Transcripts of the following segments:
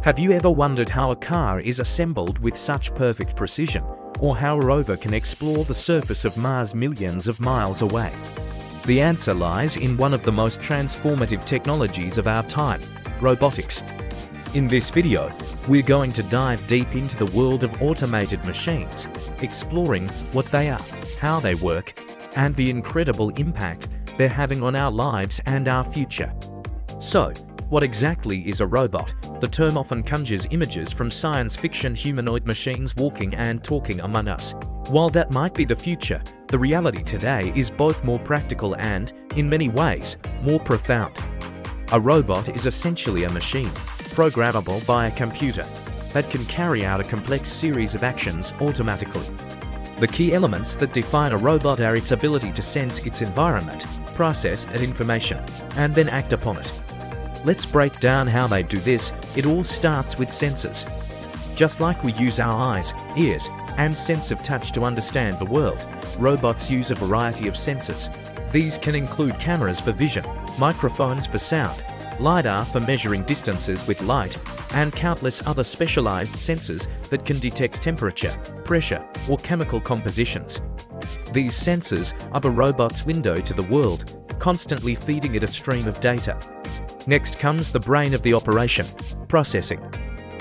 Have you ever wondered how a car is assembled with such perfect precision, or how a rover can explore the surface of Mars millions of miles away? The answer lies in one of the most transformative technologies of our time, robotics. In this video, we're going to dive deep into the world of automated machines, exploring what they are, how they work, and the incredible impact they're having on our lives and our future. So, what exactly is a robot? The term often conjures images from science fiction humanoid machines walking and talking among us. While that might be the future, the reality today is both more practical and, in many ways, more profound. A robot is essentially a machine, programmable by a computer, that can carry out a complex series of actions automatically. The key elements that define a robot are its ability to sense its environment, process that information, and then act upon it. Let's break down how they do this. It all starts with sensors. Just like we use our eyes, ears, and sense of touch to understand the world, robots use a variety of sensors. These can include cameras for vision, microphones for sound, LiDAR for measuring distances with light, and countless other specialized sensors that can detect temperature, pressure, or chemical compositions. These sensors are the robot's window to the world, constantly feeding it a stream of data. Next comes the brain of the operation, processing.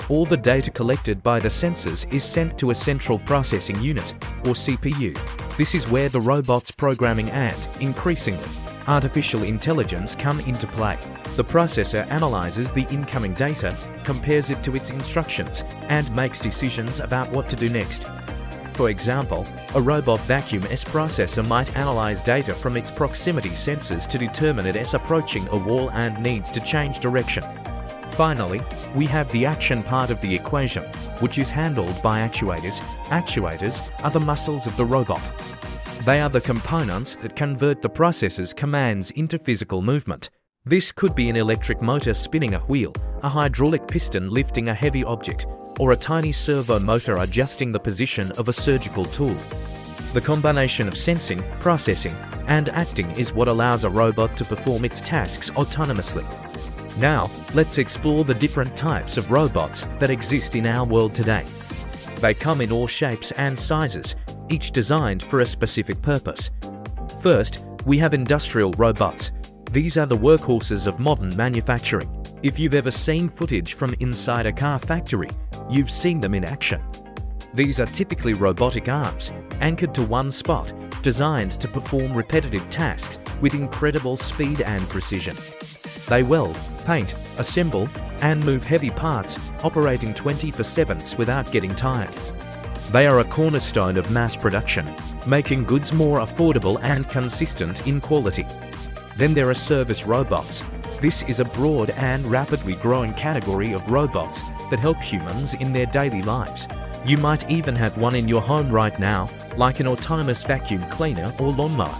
All the data collected by the sensors is sent to a central processing unit, or CPU. This is where the robot's programming and, increasingly, artificial intelligence come into play. The processor analyzes the incoming data, compares it to its instructions, and makes decisions about what to do next. For example, a robot vacuum processor might analyze data from its proximity sensors to determine it is approaching a wall and needs to change direction. Finally, we have the action part of the equation, which is handled by actuators. Actuators are the muscles of the robot. They are the components that convert the processor's commands into physical movement. This could be an electric motor spinning a wheel, a hydraulic piston lifting a heavy object, or a tiny servo motor adjusting the position of a surgical tool. The combination of sensing, processing, and acting is what allows a robot to perform its tasks autonomously. Now, let's explore the different types of robots that exist in our world today. They come in all shapes and sizes, each designed for a specific purpose. First, we have industrial robots. These are the workhorses of modern manufacturing. If you've ever seen footage from inside a car factory, you've seen them in action. These are typically robotic arms, anchored to one spot, designed to perform repetitive tasks with incredible speed and precision. They weld, paint, assemble, and move heavy parts, operating 24/7 without getting tired. They are a cornerstone of mass production, making goods more affordable and consistent in quality. Then there are service robots. This is a broad and rapidly growing category of robots that help humans in their daily lives. You might even have one in your home right now, like an autonomous vacuum cleaner or lawnmower.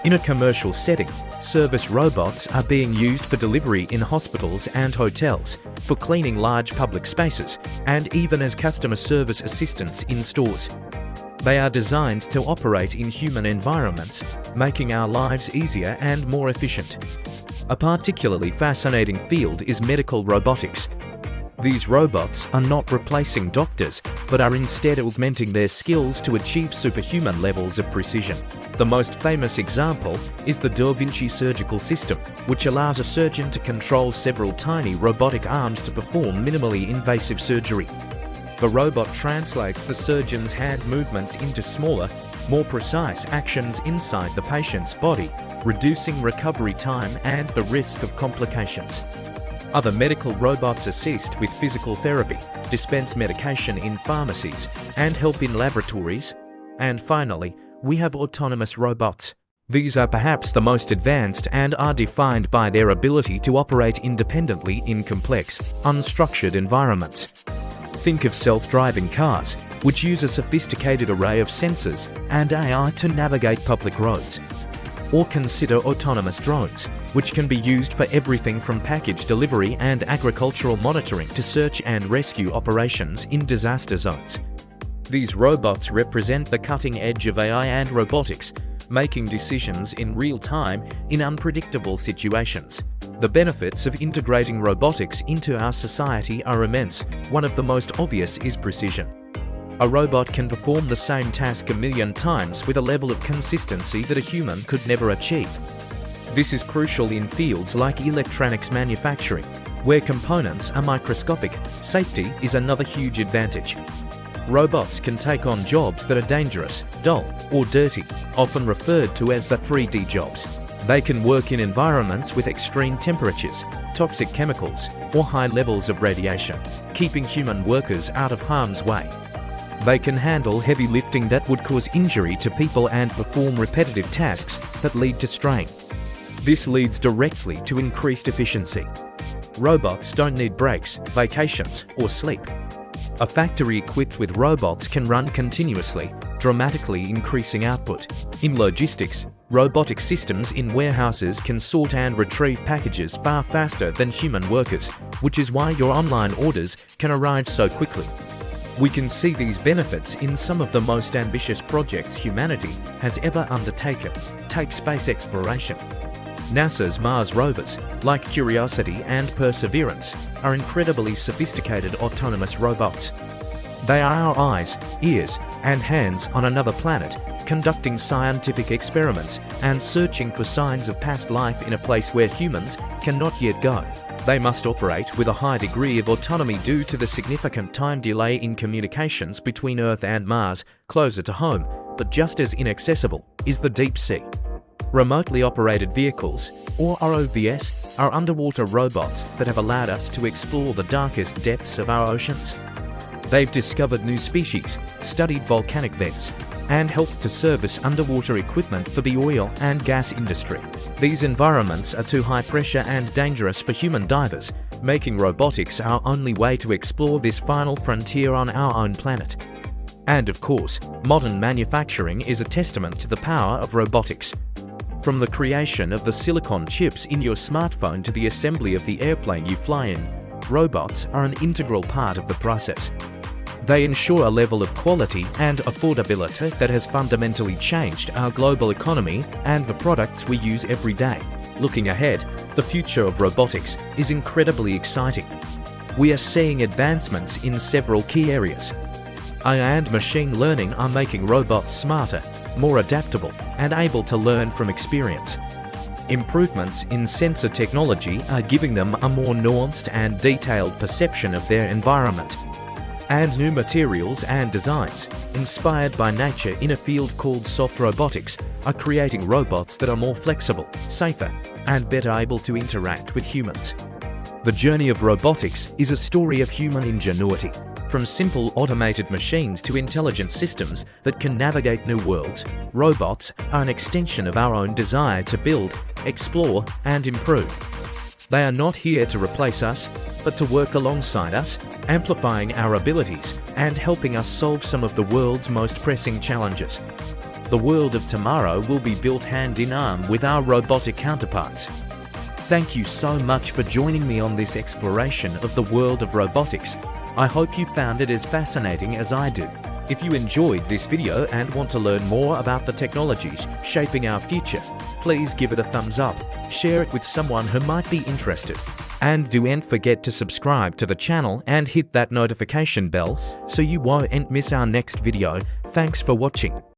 In a commercial setting, service robots are being used for delivery in hospitals and hotels, for cleaning large public spaces, and even as customer service assistants in stores. They are designed to operate in human environments, making our lives easier and more efficient. A particularly fascinating field is medical robotics. These robots are not replacing doctors, but are instead augmenting their skills to achieve superhuman levels of precision. The most famous example is the Da Vinci surgical system, which allows a surgeon to control several tiny robotic arms to perform minimally invasive surgery. The robot translates the surgeon's hand movements into smaller, more precise actions inside the patient's body, reducing recovery time and the risk of complications. Other medical robots assist with physical therapy, dispense medication in pharmacies, and help in laboratories. And finally, we have autonomous robots. These are perhaps the most advanced and are defined by their ability to operate independently in complex, unstructured environments. Think of self-driving cars, which use a sophisticated array of sensors and AI to navigate public roads. Or consider autonomous drones, which can be used for everything from package delivery and agricultural monitoring to search and rescue operations in disaster zones. These robots represent the cutting edge of AI and robotics, making decisions in real time in unpredictable situations. The benefits of integrating robotics into our society are immense. One of the most obvious is precision. A robot can perform the same task a million times with a level of consistency that a human could never achieve. This is crucial in fields like electronics manufacturing, where components are microscopic. Safety is another huge advantage. Robots can take on jobs that are dangerous, dull, or dirty, often referred to as the 3D jobs. They can work in environments with extreme temperatures, toxic chemicals, or high levels of radiation, keeping human workers out of harm's way. They can handle heavy lifting that would cause injury to people and perform repetitive tasks that lead to strain. This leads directly to increased efficiency. Robots don't need breaks, vacations, or sleep. A factory equipped with robots can run continuously, dramatically increasing output. In logistics, robotic systems in warehouses can sort and retrieve packages far faster than human workers, which is why your online orders can arrive so quickly. We can see these benefits in some of the most ambitious projects humanity has ever undertaken. Take space exploration. NASA's Mars rovers, like Curiosity and Perseverance, are incredibly sophisticated autonomous robots. They are our eyes, ears, and hands on another planet, conducting scientific experiments and searching for signs of past life in a place where humans cannot yet go. They must operate with a high degree of autonomy due to the significant time delay in communications between Earth and Mars, closer to home, but just as inaccessible, is the deep sea. Remotely operated vehicles, or ROVs, are underwater robots that have allowed us to explore the darkest depths of our oceans. They've discovered new species, studied volcanic vents, and helped to service underwater equipment for the oil and gas industry. These environments are too high pressure and dangerous for human divers, making robotics our only way to explore this final frontier on our own planet. And of course, modern manufacturing is a testament to the power of robotics. From the creation of the silicon chips in your smartphone to the assembly of the airplane you fly in, robots are an integral part of the process. They ensure a level of quality and affordability that has fundamentally changed our global economy and the products we use every day. Looking ahead, the future of robotics is incredibly exciting. We are seeing advancements in several key areas. AI and machine learning are making robots smarter, more adaptable, and able to learn from experience. Improvements in sensor technology are giving them a more nuanced and detailed perception of their environment. And new materials and designs, inspired by nature in a field called soft robotics, are creating robots that are more flexible, safer, and better able to interact with humans. The journey of robotics is a story of human ingenuity. From simple automated machines to intelligent systems that can navigate new worlds, robots are an extension of our own desire to build, explore, and improve. They are not here to replace us, but to work alongside us, amplifying our abilities and helping us solve some of the world's most pressing challenges. The world of tomorrow will be built hand in arm with our robotic counterparts. Thank you so much for joining me on this exploration of the world of robotics. I hope you found it as fascinating as I do. If you enjoyed this video and want to learn more about the technologies shaping our future, please give it a thumbs up, share it with someone who might be interested, and don't forget to subscribe to the channel and hit that notification bell so you won't miss our next video. Thanks for watching.